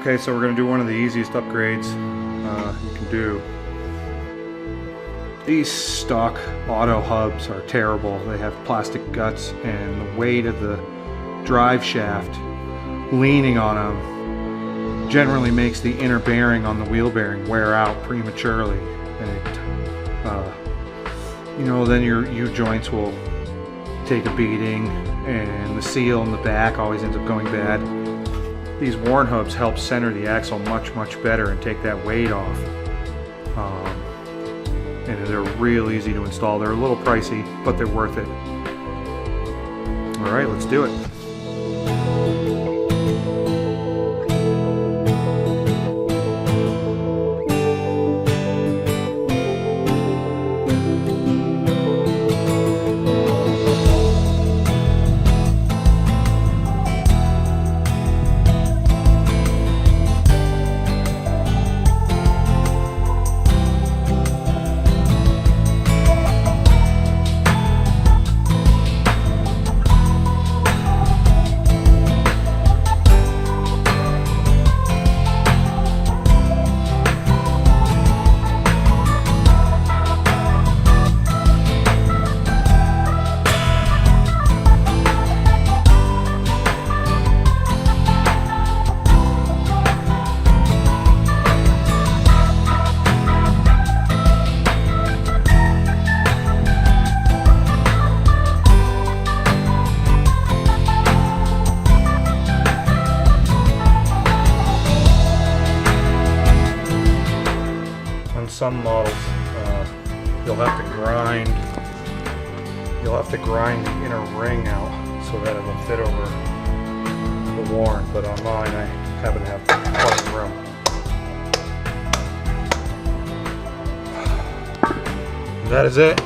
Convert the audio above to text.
Okay, so we're going to do one of the easiest upgrades you can do. These stock auto hubs are terrible. They have plastic guts, and the weight of the drive shaft leaning on them generally makes the inner bearing on the wheel bearing wear out prematurely, and it, you know, then your U-joints will take a beating, and the seal in the back always ends up going bad. These worn hubs help center the axle much better and take that weight off. And they're real easy to install. They're a little pricey, but they're worth it. All right, let's do it. Some models you'll have to grind the inner ring out so that it'll fit over the worn, but on mine I happen to have plenty of room. That is it.